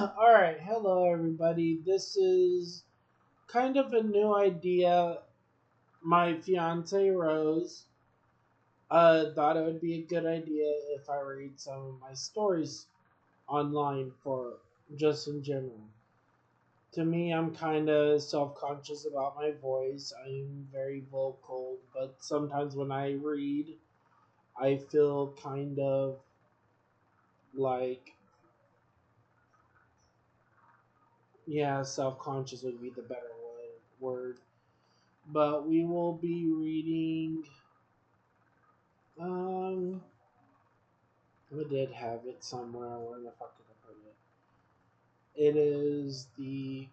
Alright, hello everybody. This is kind of a new idea. My fiance Rose thought it would be a good idea if I read some of my stories online for just in general. To me, I'm kind of self conscious about my voice. I'm very vocal, but sometimes when I read, I feel kind of like, yeah, self conscious would be the better word. But we will be reading. Um, I did have it somewhere. Where the fuck did I put it? It is the.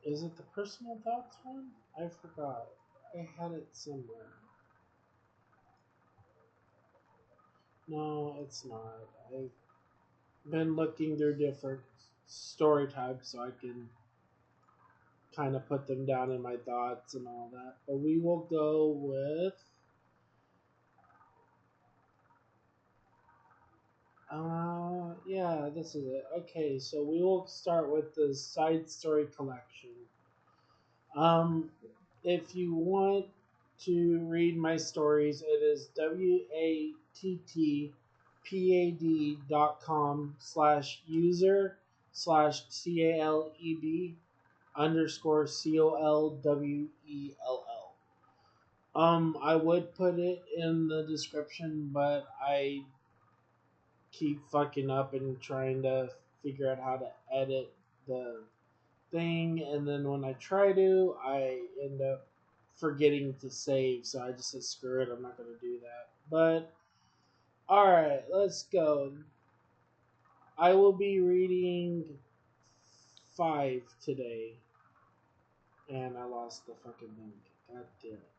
Is it the personal thoughts one? I forgot. I had it somewhere. No, it's not. I've been looking through different story types so I can kind of put them down in my thoughts and all that. But we will go with. Yeah, this is it. Okay, so we will start with the side story collection. Um, if you want to read my stories, it is wattpad.com/user/CALEB underscore COLWELL. I would put it in the description, but I keep fucking up and trying to figure out how to edit the thing, and then when I try to, I end up forgetting to save, so I just said screw it, I'm not gonna do that. But alright, let's go. I will be reading 5 today. And I lost the fucking link. God damn it.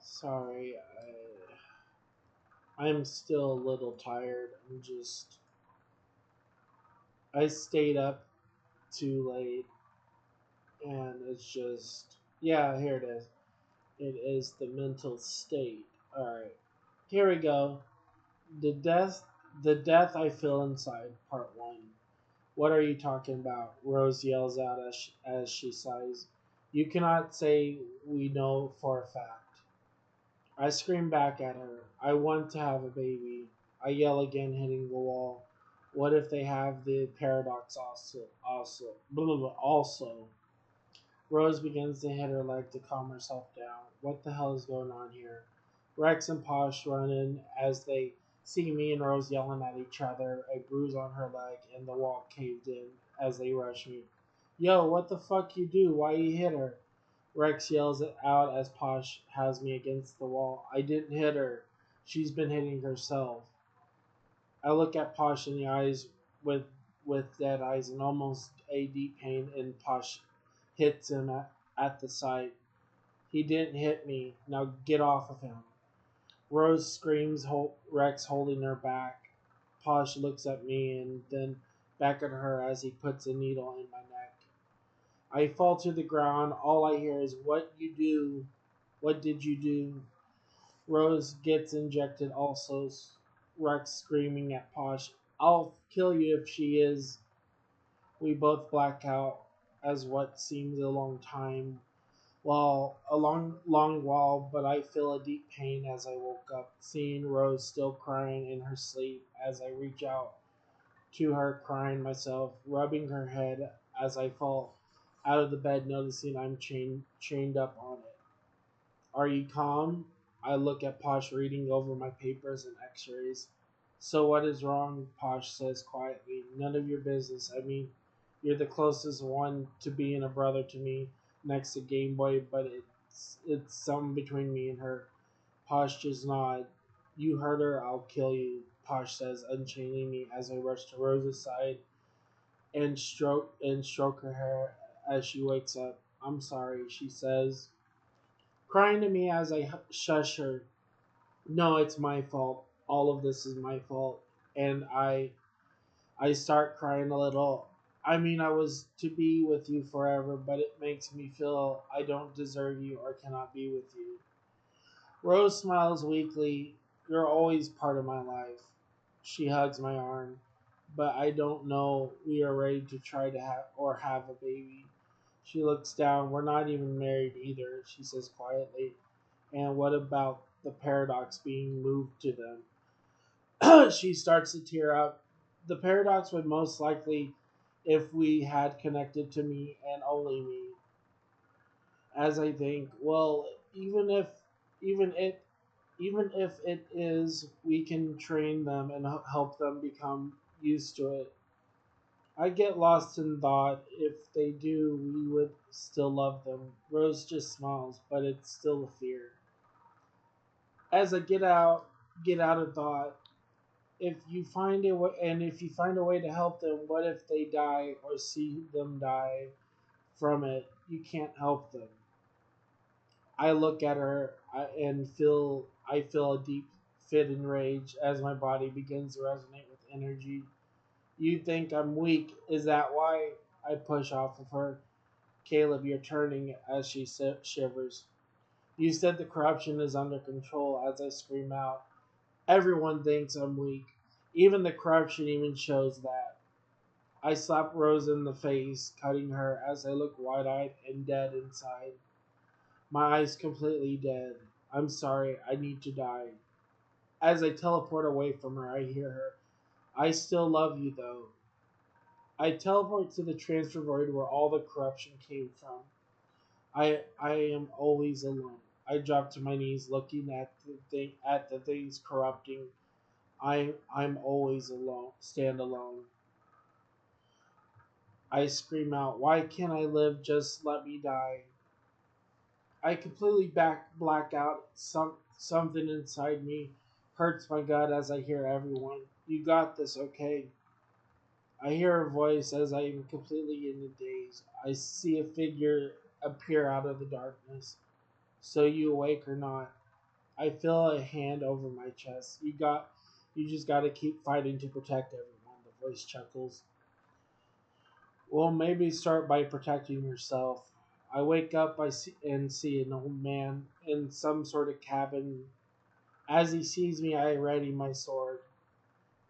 Sorry, I'm still a little tired. I stayed up too late, and it's just, yeah, here it is. It is the mental state. Alright, here we go. The death, the death I feel inside, part 1. What are you talking about? Rose yells out as she sighs. You cannot say we know for a fact. I scream back at her. I want to have a baby. I yell again, hitting the wall. What if they have the paradox blah, blah, blah, also? Rose begins to hit her leg to calm herself down. What the hell is going on here? Rex and Posh run in as they see me and Rose yelling at each other, a bruise on her leg, and the wall caved in as they rush me. Yo, what the fuck you do? Why you hit her? Rex yells it out as Posh has me against the wall. I didn't hit her. She's been hitting herself. I look at Posh in the eyes with dead eyes and almost a deep pain, and Posh hits him at the sight. He didn't hit me. Now get off of him. Rose screams, Rex holding her back. Posh looks at me and then back at her as he puts a needle in my neck. I fall to the ground. All I hear is, what you do? What did you do? Rose gets injected also. Rex screaming at Posh. I'll kill you if she is. We both black out as what seems a long time. Well, a long while, but I feel a deep pain as I woke up, seeing Rose still crying in her sleep as I reach out to her, crying myself, rubbing her head as I fall out of the bed, noticing I'm chained up on it. Are you calm? I look at Posh reading over my papers and x-rays. So what is wrong? Posh says quietly. None of your business. I mean, you're the closest one to being a brother to me next to Game Boy, but it's something between me and her. Posh just nod. You hurt her, I'll kill you, Posh says, unchaining me as I rush to Rose's side and stroke her hair as she wakes up. I'm sorry, she says, crying to me as I shush her. No, it's my fault. All of this is my fault. And I start crying a little. I mean, I was to be with you forever, but it makes me feel I don't deserve you or cannot be with you. Rose smiles weakly. You're always part of my life. She hugs my arm, but I don't know we are ready to try to have a baby. She looks down. We're not even married either, she says quietly. And what about the paradox being moved to them? She starts to tear up. The paradox would most likely if we had connected to me and only me. As I think, well, even if even if it is, we can train them and help them become used to it. I get lost in thought. If they do, we would still love them. Rose just smiles, but it's still a fear. As I get out of thought. If you find a way, and if you find a way to help them, what if they die or see them die from it? You can't help them. I look at her and I feel a deep fit in rage as my body begins to resonate with energy. You think I'm weak? Is that why? I push off of her. Caleb, you're turning as she shivers. You said the corruption is under control as I scream out. Everyone thinks I'm weak. Even the corruption even shows that. I slap Rose in the face, cutting her as I look wide eyed and dead inside. My eyes completely dead. I'm sorry, I need to die. As I teleport away from her, I hear her. I still love you though. I teleport to the transfer void where all the corruption came from. I am always alone. I drop to my knees looking at the things corrupting. I'm always alone. Stand alone. I scream out, why can't I live? Just let me die. I completely black out. Something inside me hurts my gut as I hear everyone. You got this, okay? I hear a voice as I am completely in the daze. I see a figure appear out of the darkness. So you awake or not? I feel a hand over my chest. You just gotta keep fighting to protect everyone. The voice chuckles. Well, maybe start by protecting yourself. I wake up and see an old man in some sort of cabin. As he sees me, I ready my sword.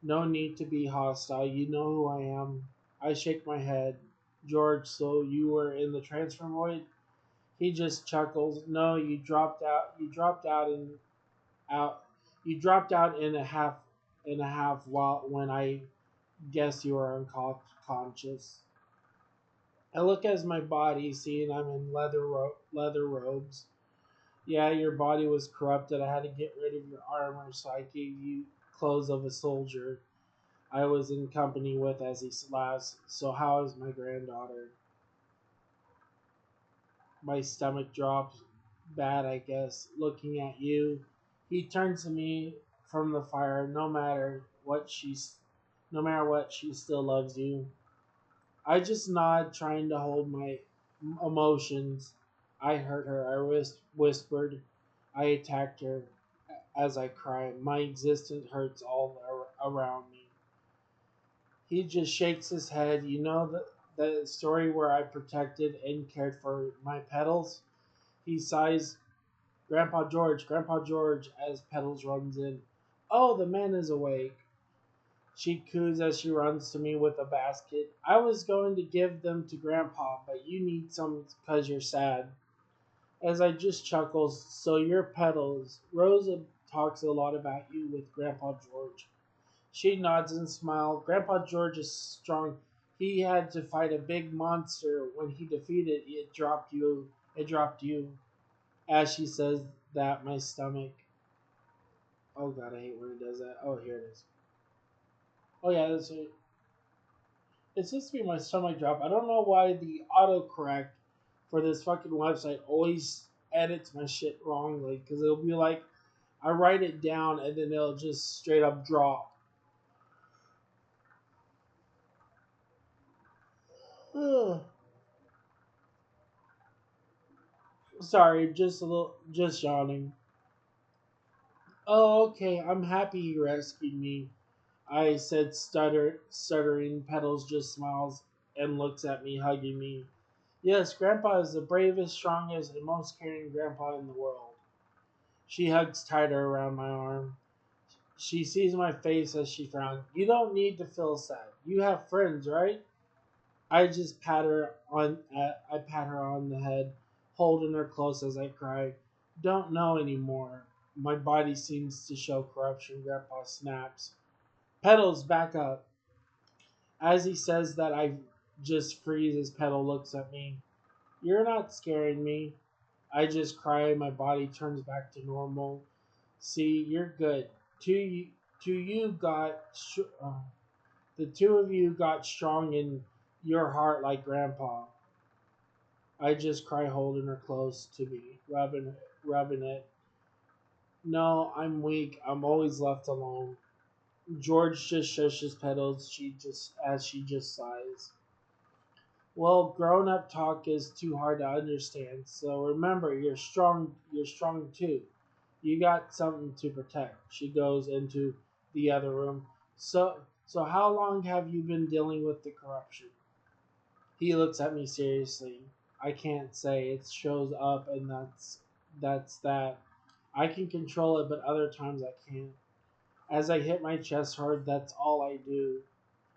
No need to be hostile. You know who I am. I shake my head. George, so you were in the transfer void? He just chuckles. No, you dropped out. You dropped out and out. You dropped out in a half while when I guess you were unconscious. I look at my body, seeing I'm in leather robes. Yeah, your body was corrupted. I had to get rid of your armor, so I gave you clothes of a soldier I was in company with as he laughs. So how is my granddaughter? My stomach drops. Bad, I guess. Looking at you, he turns to me from the fire. No matter what, she still loves you. I just nod, trying to hold my emotions. I hurt her. I whispered. I attacked her as I cried. My existence hurts all around me. He just shakes his head. You know the story where I protected and cared for my petals? He sighs, Grandpa George, as Petals runs in. Oh, the man is awake. She coos as she runs to me with a basket. I was going to give them to Grandpa, but you need some because you're sad. As I just chuckles, so you're Petals. Rosa talks a lot about you with Grandpa George. She nods and smiles. Grandpa George is strong. He had to fight a big monster. When he defeated it, it dropped you. It dropped you. As she says that, my stomach. Oh god, I hate when it does that. Oh, here it is. Oh yeah, that's it. It's supposed to be my stomach drop. I don't know why the autocorrect for this fucking website always edits my shit wrongly. Because it'll be like, I write it down and then it'll just straight up drop. Sorry, just a little, just yawning. Oh, okay, I'm happy you rescued me. I said, stuttering. Petals just smiles. and looks at me, hugging me. Yes, Grandpa is the bravest, strongest, and most caring grandpa in the world. She hugs tighter around my arm. She sees my face as she frowns. You don't need to feel sad. You have friends, right? I just pat her on. I pat her on the head, holding her close as I cry. Don't know anymore. My body seems to show corruption. Grandpa snaps. Petals back up. As he says that, I just freeze as Petal looks at me. You're not scaring me. I just cry. My body turns back to normal. See, you're good. Two, two you got. The two of you got strong in your heart like Grandpa. I just cry, holding her close to me, rubbing it. No, I'm weak. I'm always left alone. George just shushes Petals. She just sighs. Well, grown-up talk is too hard to understand. So remember, you're strong. You're strong too. You got something to protect. She goes into the other room. So how long have you been dealing with the corruption? He looks at me seriously. I can't say. It shows up, and that's that. I can control it, but other times I can't. As I hit my chest hard, that's all I do.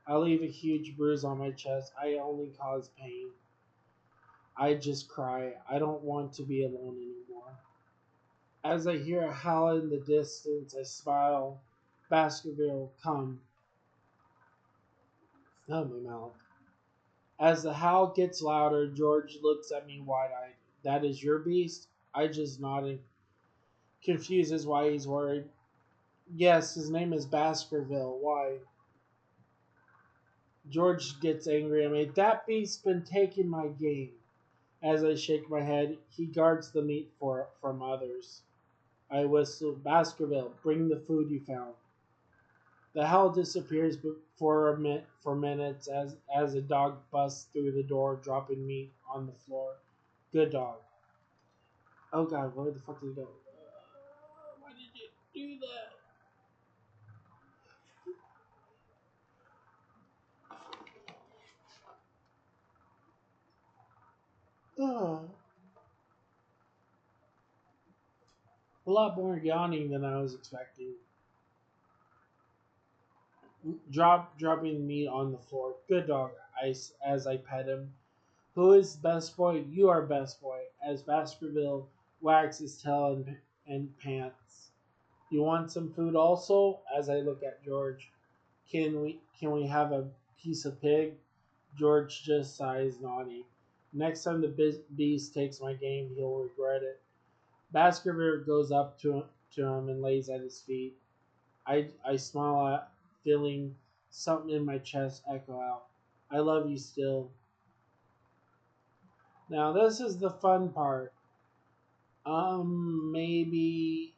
I leave a huge bruise on my chest. I only cause pain. I just cry. I don't want to be alone anymore. As I hear a howl in the distance, I smile. Baskerville, come. Oh, my mouth. As the howl gets louder, George looks at me wide-eyed. That is your beast? I just nodded, confused as why he's worried. Yes, his name is Baskerville. Why? George gets angry at me. That beast's been taking my game. As I shake my head, he guards the meat from others. I whistle, Baskerville, bring the food you found. The howl disappears for minutes as a dog busts through the door, dropping meat on the floor. Good dog. Oh god, where the fuck did he go? Why did you do that? A lot more yawning than I was expecting. Dropping meat on the floor. Good dog. As I pet him. Who is best boy? You are best boy. As Baskerville wags his tail and pants. You want some food also? As I look at George. Can we have a piece of pig? George just sighs, nodding. Next time the beast takes my game, he'll regret it. Baskerville goes up to him and lays at his feet. I smile at, feeling something in my chest echo out. I love you still. Now this is the fun part. Maybe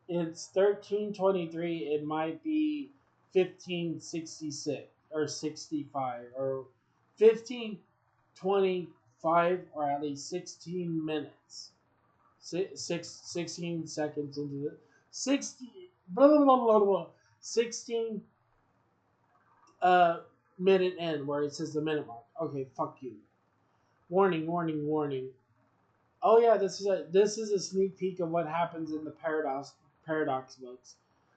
it's 1323. It might be 1566 or 65 or 1525 or at least 16 minutes. 16 seconds into the 60 blah blah blah blah blah 16 uh minute end where it says the minute mark. Okay, fuck you. Warning, warning, warning. Oh yeah, this is a sneak peek of what happens in the paradox books.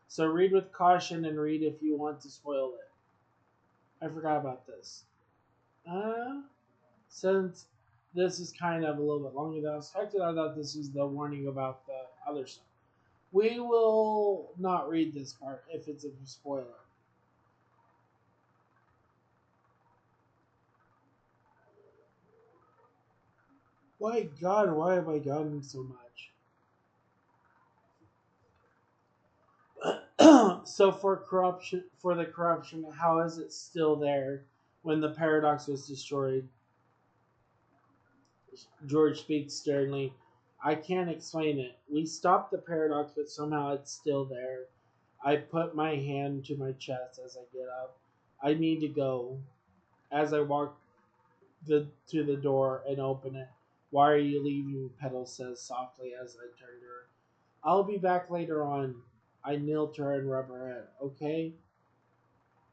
So read with caution and read if you want to spoil it. I forgot about this. Uh since this is kind of a little bit longer than I expected, I thought this was the warning about the other stuff. We will not read this part if it's a spoiler. My God, why have I gotten so much? So for the corruption, how is it still there when the paradox was destroyed? George speaks sternly. I can't explain it. We stopped the paradox, but somehow it's still there. I put my hand to my chest as I get up. I need to go. As I walk to the door and open it. Why are you leaving? Petal says softly as I turn to her. I'll be back later on. I kneel to her and rub her head. Okay?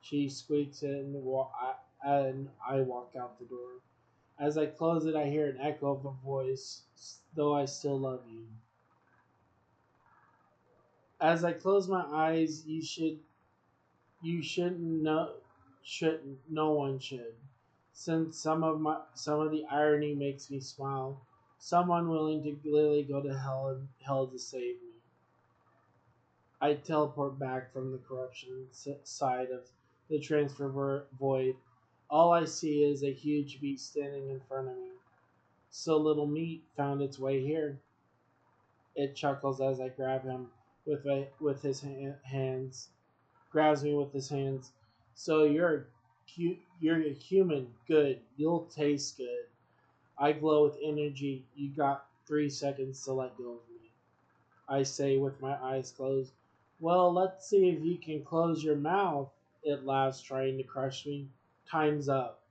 She squeaks in. and I walk out the door. As I close it, I hear an echo of a voice, though I still love you. As I close my eyes, you shouldn't know shouldn't no one should. Since some of the irony makes me smile. Someone willing to literally go to hell to save me. I teleport back from the corruption side of the transfer void. All I see is a huge beast standing in front of me. So little meat found its way here. It chuckles as I grab him with his hands. Grabs me with his hands. So you're a human. Good. You'll taste good. I glow with energy. You got 3 seconds to let go of me. I say with my eyes closed. Well, let's see if you can close your mouth. It laughs, trying to crush me. Time's up.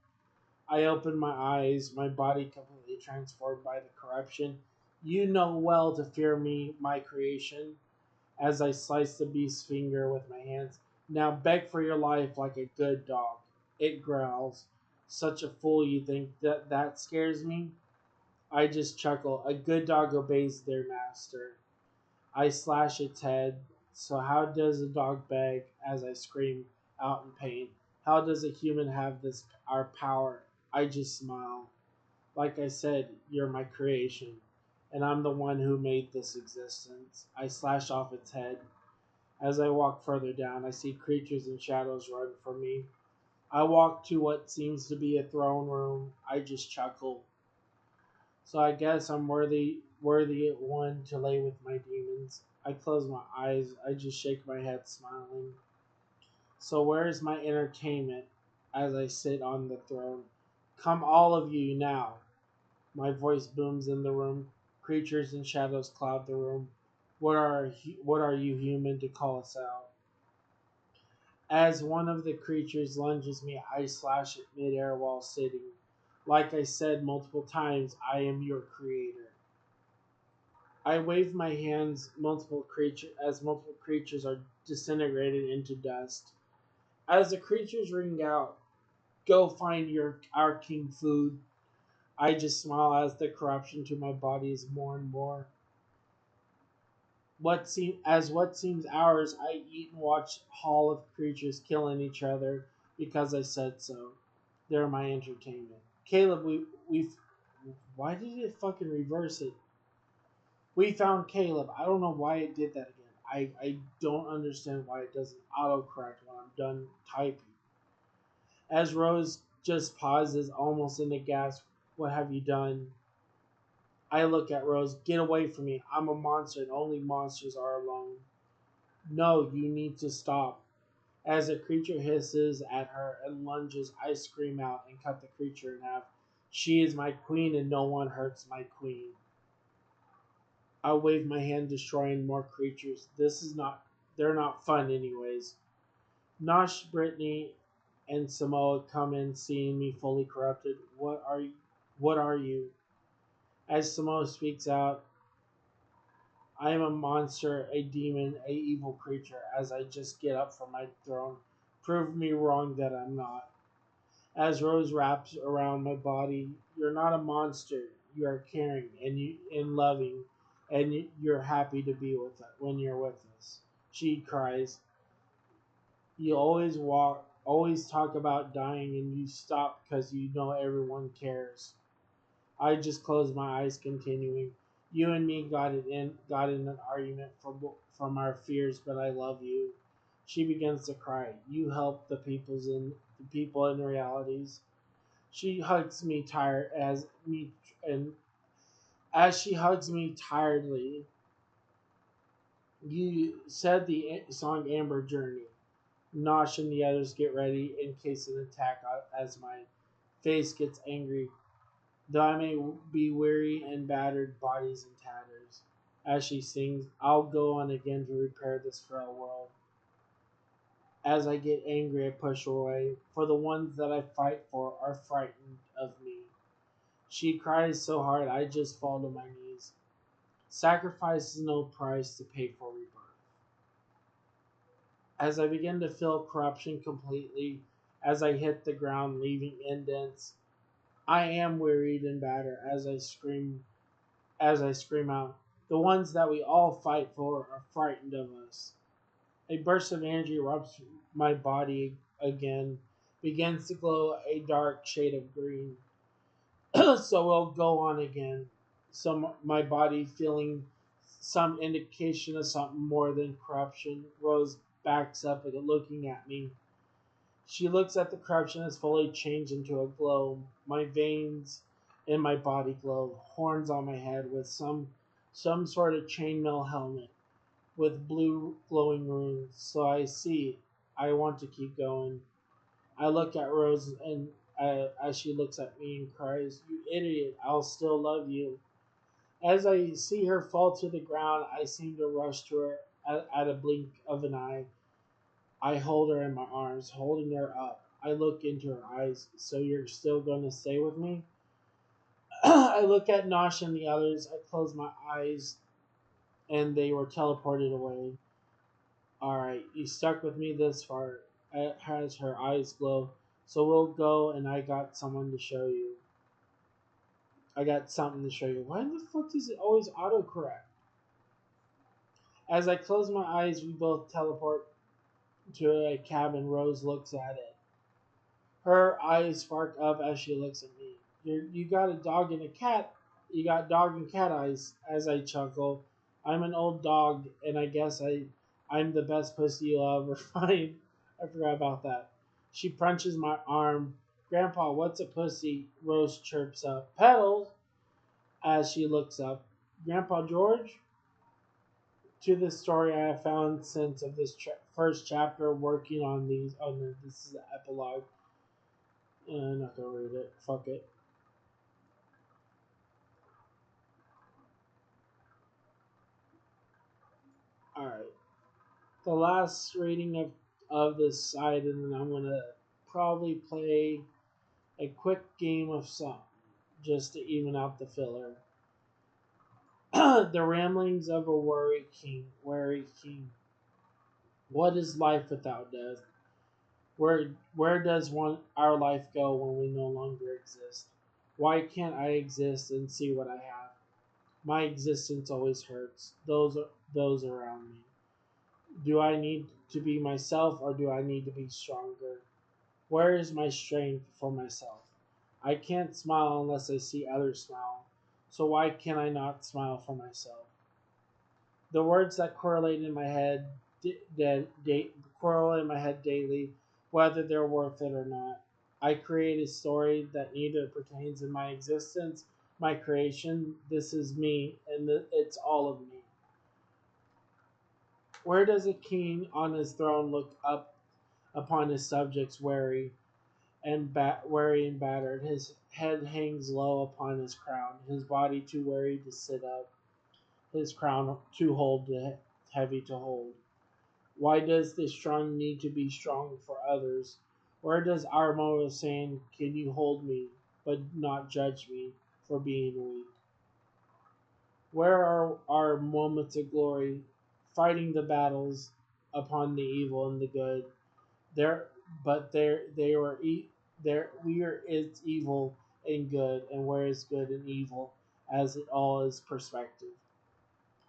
I open my eyes, my body completely transformed by the corruption. You know well to fear me, my creation, as I slice the beast's finger with my hands. Now beg for your life like a good dog. It growls. Such a fool, you think that scares me? I just chuckle. A good dog obeys their master. I slash its head. So how does a dog beg as I scream out in pain? How does a human have this our power? I just smile. Like I said, you're my creation, and I'm the one who made this existence. I slash off its head. As I walk further down, I see creatures and shadows run from me. I walk to what seems to be a throne room. I just chuckle. So I guess I'm worthy one to lay with my demons. I close my eyes. I just shake my head, smiling. So where is my entertainment as I sit on the throne? Come all of you now. My voice booms in the room. Creatures and shadows cloud the room. What are you human to call us out? As one of the creatures lunges me, I slash it midair while sitting. Like I said multiple times, I am your creator. I wave my hands multiple creatures are disintegrated into dust. As the creatures ring out, go find our king food. I just smile as the corruption to my body is more and more. What seems hours, I eat and watch hall of creatures killing each other because I said so. They're my entertainment. Caleb, we why did it fucking reverse it? We found Caleb. I don't know why it did that again. I don't understand why it doesn't autocorrect when I'm done typing. As Rose just pauses, almost in a gasp, what have you done? I look at Rose. Get away from me. I'm a monster and only monsters are alone. No, you need to stop. As a creature hisses at her and lunges, I scream out and cut the creature in half. She is my queen and no one hurts my queen. I wave my hand, destroying more creatures. They're not fun anyways. Nosh, Brittany, and Samoa come in, seeing me fully corrupted. What are you? As Samoa speaks out, I am a monster, a demon, a evil creature. As I just get up from my throne, prove me wrong that I'm not. As Rose wraps around my body, you're not a monster. You are caring and loving, and you're happy to be with us when you're with us. She cries. You always talk about dying, and you stop because you know everyone cares. I just close my eyes, continuing. You and me got in an argument from our fears, but I love you. She begins to cry. You help the people in realities. She hugs me tired as me and as she hugs me tiredly. You said the song Amber Journey. Nosh and the others get ready in case of an attack as my face gets angry. Though I may be weary and battered, bodies in tatters. As she sings, I'll go on again to repair this frail world. As I get angry, I push away, for the ones that I fight for are frightened of me. She cries so hard I just fall to my knees. Sacrifice is no price to pay for rebirth. As I begin to feel corruption completely, as I hit the ground, leaving indents. I am wearied and battered as I scream out. The ones that we all fight for are frightened of us. A burst of energy erupts my body again, begins to glow a dark shade of green. So we'll go on again. My body feeling some indication of something more than corruption. Rose backs up and looking at me. She looks at the corruption as fully changed into a glow. My veins in my body glow. Horns on my head with some sort of chainmail helmet with blue glowing runes. So I see. I want to keep going. I look at Rose and as she looks at me and cries, "You idiot! I'll still love you." As I see her fall to the ground, I seem to rush to her at a blink of an eye. I hold her in my arms, holding her up. I look into her eyes. "So you're still going to stay with me?" I look at Nosh and the others. I close my eyes, and they were teleported away. "Alright, you stuck with me this far," as her eyes glow. "So we'll go, and I got someone to show you. I got something to show you." Why the fuck does it always autocorrect? As I close my eyes, we both teleport to a cabin. Rose looks at it. Her eyes spark up as she looks at me. You got a dog and a cat. You got dog and cat eyes." As I chuckle, "I'm an old dog, and I guess I'm the best pussy you'll ever find." I forgot about that. She punches my arm. "Grandpa, what's a pussy?" Rose chirps up. "Petals." As she looks up, "Grandpa George?" To the story I have found since of this first chapter, working on these. Oh no, this is the epilogue. I'm not gonna read it. Fuck it. Alright. The last reading of this side, and then I'm gonna probably play a quick game of some just to even out the filler. The ramblings of a weary king. What is life without death? Where does our life go when we no longer exist? Why can't I exist and see what I have? My existence always hurts those around me. Do I need to be myself, or do I need to be stronger? Where is my strength for myself? I can't smile unless I see others smile. So why can I not smile for myself? The words that correlate in my head correlate in my head daily, whether they're worth it or not. I create a story that neither pertains in my existence, my creation. This is me, and it's all of me. Where does a king on his throne look up upon his subjects weary and battered? His head hangs low upon his crown, his body too weary to sit up, his crown heavy to hold. Why does the strong need to be strong for others? Where does our motto saying, "Can you hold me, but not judge me for being weak?" Where are our moments of glory, fighting the battles upon the evil and the good? There, but they were there. We are it's evil and good, and where is good and evil, as it all is perspective.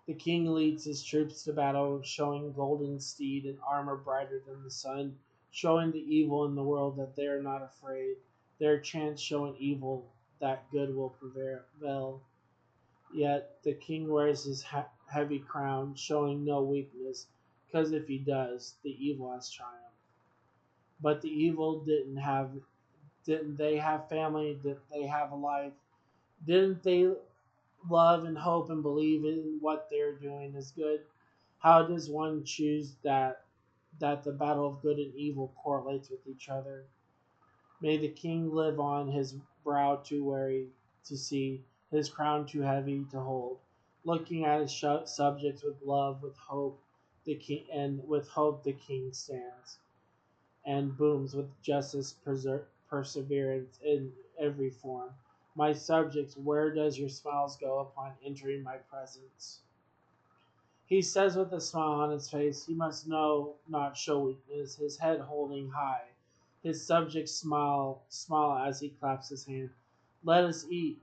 The king leads his troops to battle, showing golden steed and armor brighter than the sun, showing the evil in the world that they are not afraid. Their chants showing evil that good will prevail. Yet the king wears his heavy crown, showing no weakness, because if he does, the evil has triumphed. But the evil didn't they have family? Didn't they have a life? Didn't they love and hope and believe in what they're doing is good? How does one choose that the battle of good and evil correlates with each other? May the king live on, his brow too weary to see, his crown too heavy to hold, looking at his subjects with love, with hope the king stands and booms with justice, perseverance in every form. My subjects, where does your smiles go upon entering my presence? He says with a smile on his face, he must know, not show weakness, his head holding high, His subjects smile as he claps his hand. Let us eat.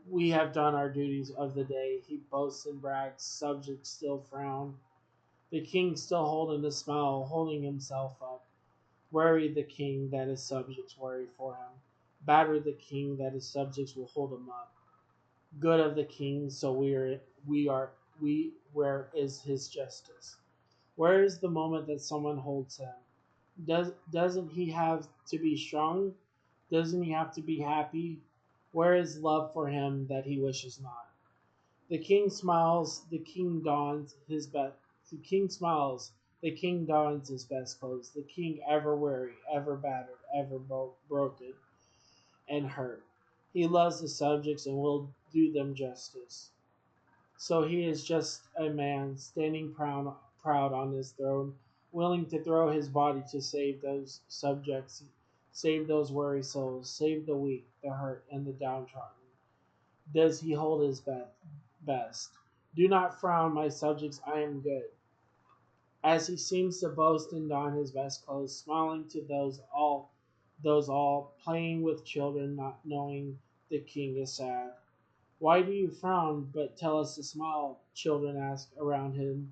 We have done our duties of the day. He boasts and brags. Subjects still frown. The king still holding a smile, holding himself up. Worry the king that his subjects worry for him. Batter the king that his subjects will hold him up. Good of the king, so we where is his justice? Where is the moment that someone holds him? Doesn't he have to be strong? Doesn't he have to be happy? Where is love for him that he wishes not? The king smiles, the king dons his best. The king smiles, the king dons his best clothes. The king ever weary, ever battered, ever broken and hurt. He loves the subjects and will do them justice. So he is just a man standing proud on his throne, willing to throw his body to save those subjects, save those weary souls, save the weak, the hurt, and the downtrodden. Does he hold his best? Do not frown, my subjects, I am good. As he seems to boast and don his best clothes, smiling to those all, playing with children, not knowing the king is sad. Why do you frown, but tell us to smile? Children ask around him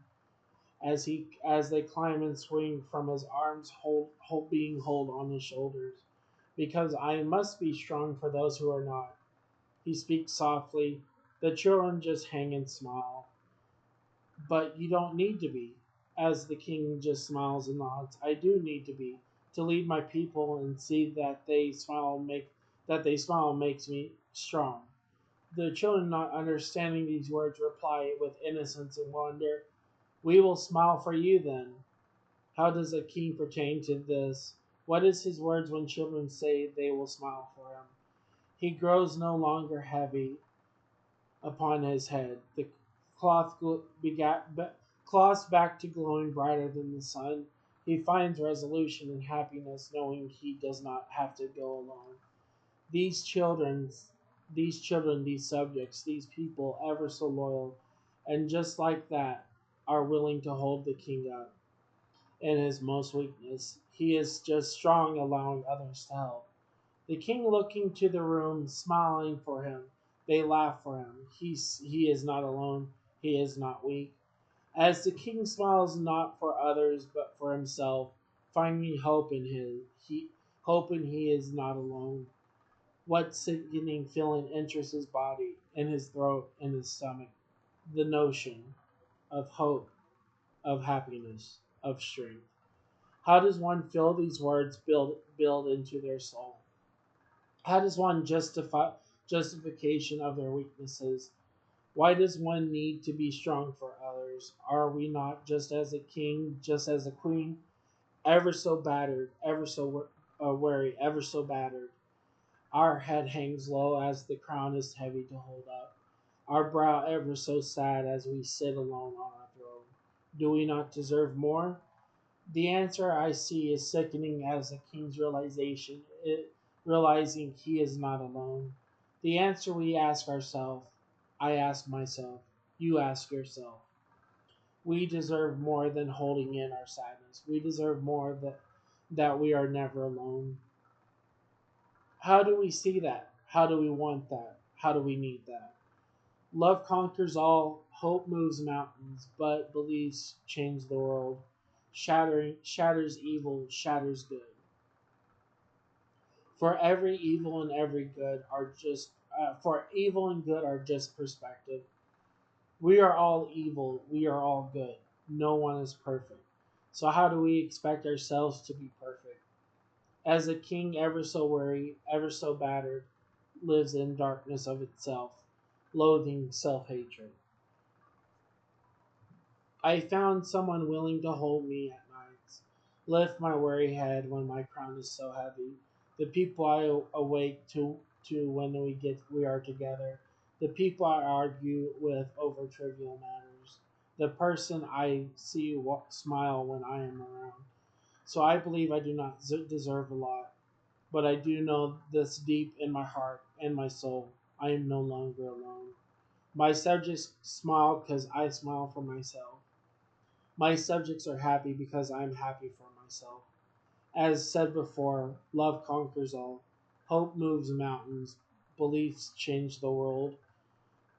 as they climb and swing from his arms, being hold on his shoulders. Because I must be strong for those who are not. He speaks softly. The children just hang and smile. But you don't need to be. As the king just smiles and nods, I do need to be to lead my people and see that they smile makes me strong. The children, not understanding these words, reply with innocence and wonder, we will smile for you then. How does a king pertain to this? What is his words when children say they will smile for him? He grows no longer heavy upon his head. The cloth's back to glowing brighter than the sun. He finds resolution and happiness knowing he does not have to go alone. These children, these subjects, these people, ever so loyal, and just like that, are willing to hold the king up in his most weakness. He is just strong, allowing others to help. The king looking to the room, smiling for him. They laugh for him. He is not alone. He is not weak. As the king smiles not for others but for himself, finding hoping he is not alone. What sickening feeling enters his body, in his throat, in his stomach? The notion of hope, of happiness, of strength. How does one feel these words build into their soul? How does one justify justification of their weaknesses? Why does one need to be strong for others? Are we not just as a king, just as a queen, ever so battered, ever so weary, ever so battered? Our head hangs low as the crown is heavy to hold up, our brow ever so sad as we sit alone on our throne. Do we not deserve more? The answer I see is sickening as the king's realizing he is not alone. The answer we ask ourselves, I ask myself, you ask yourself. We deserve more than holding in our sadness. We deserve more that we are never alone. How do we see that? How do we want that? How do we need that? Love conquers all, hope moves mountains, but beliefs change the world. Shatters evil, shatters good. For every evil and every good are just for evil and good are just perspective. We are all evil, we are all good. No one is perfect. So how do we expect ourselves to be perfect? As a king ever so weary, ever so battered, lives in darkness of itself, loathing self-hatred. I found someone willing to hold me at nights, lift my weary head when my crown is so heavy. The people I awake to when we are together. The people I argue with over trivial matters. The person I see smile when I am around. So I believe I do not deserve a lot, but I do know this deep in my heart and my soul. I am no longer alone. My subjects smile because I smile for myself. My subjects are happy because I am happy for myself. As said before, love conquers all. Hope moves mountains. Beliefs change the world.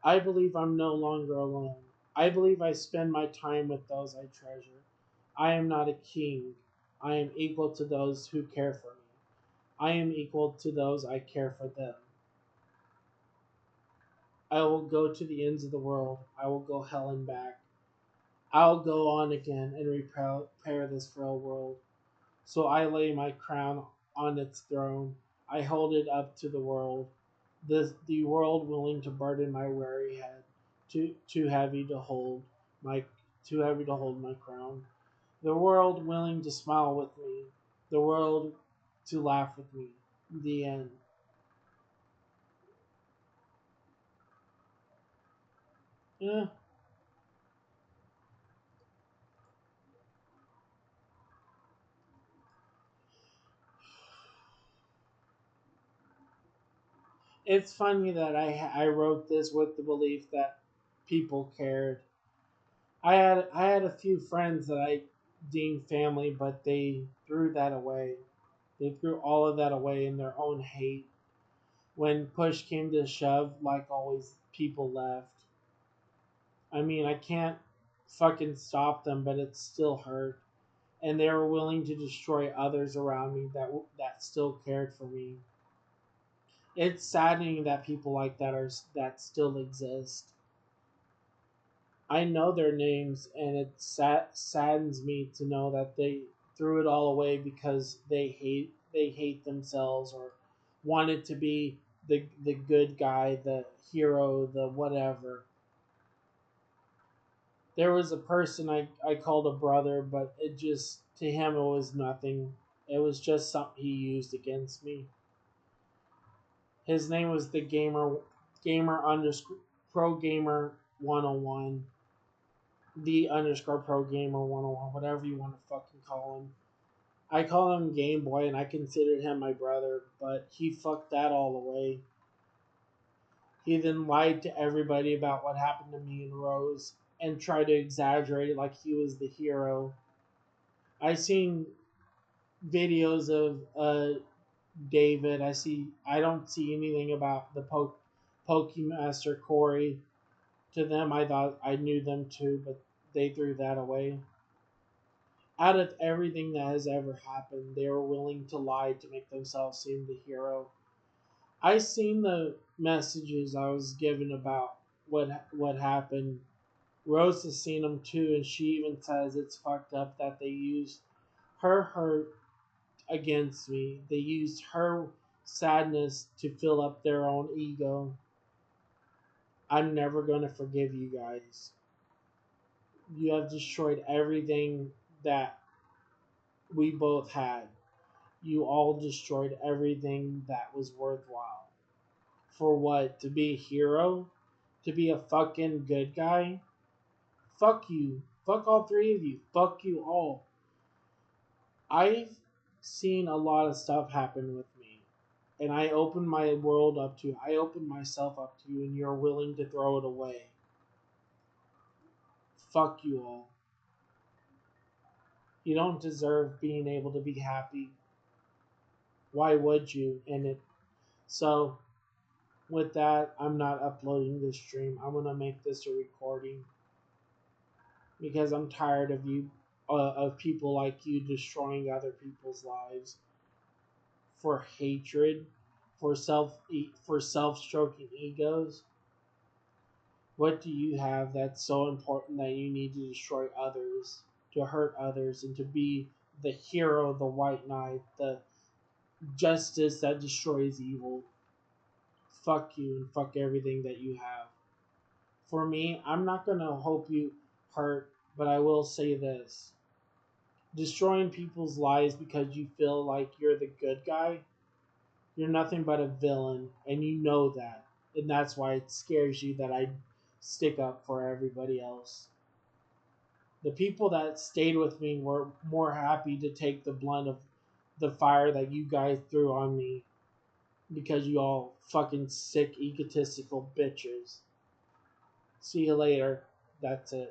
I believe I'm no longer alone. I believe I spend my time with those I treasure. I am not a king. I am equal to those who care for me. I am equal to those I care for them. I will go to the ends of the world. I will go hell and back. I'll go on again and repair this frail world. So I lay my crown on its throne. I hold it up to the world. The world willing to burden my weary head. Too heavy to hold my too heavy to hold my crown. The world willing to smile with me. The world to laugh with me. The end. Yeah. It's funny that I wrote this with the belief that people cared. I had a few friends that I deemed family, but they threw that away. They threw all of that away in their own hate. When push came to shove, like always, people left. I mean, I can't fucking stop them, but it still hurt. And they were willing to destroy others around me that still cared for me. It's saddening that people like that still exist. I know their names, and it saddens me to know that they threw it all away because they hate themselves or wanted to be the good guy, the hero, the whatever. There was a person I called a brother, but it just to him it was nothing. It was just something he used against me. His name was the gamer underscore pro gamer 101, the underscore pro gamer 101, whatever you want to fucking call him. I call him Game Boy, and I considered him my brother, but he fucked that all away. He then lied to everybody about what happened to me and Rose, and tried to exaggerate it like he was the hero. I seen videos of David. I don't see anything about the Pokemaster Corey. To them, I thought I knew them too, but they threw that away. Out of everything that has ever happened, they were willing to lie to make themselves seem the hero. I seen the messages I was given about what happened. Rose has seen them too, and she even says it's fucked up that they used her hurt against me. They used her sadness to fill up their own ego. I'm never going to forgive you guys. You have destroyed everything that we both had. You all destroyed everything that was worthwhile. For what? To be a hero? To be a fucking good guy? Fuck you. Fuck all three of you. Fuck you all. I've seen a lot of stuff happen with me. And I opened my world up to you. I opened myself up to you, and you're willing to throw it away. Fuck you all. You don't deserve being able to be happy. Why would you? And it so with that, I'm not uploading this stream. I'm gonna make this a recording because I'm tired of of people like you destroying other people's lives for hatred, for self stroking egos. What do you have that's so important that you need to destroy others, to hurt others, and to be the hero, the white knight, the justice that destroys evil? Fuck you and fuck everything that you have. For me, I'm not gonna hope you hurt, but I will say this. Destroying people's lives because you feel like you're the good guy, you're nothing but a villain, and you know that. And that's why it scares you that I stick up for everybody else. The people that stayed with me were more happy to take the blunt of the fire that you guys threw on me because you all fucking sick, egotistical bitches. See you later. That's it.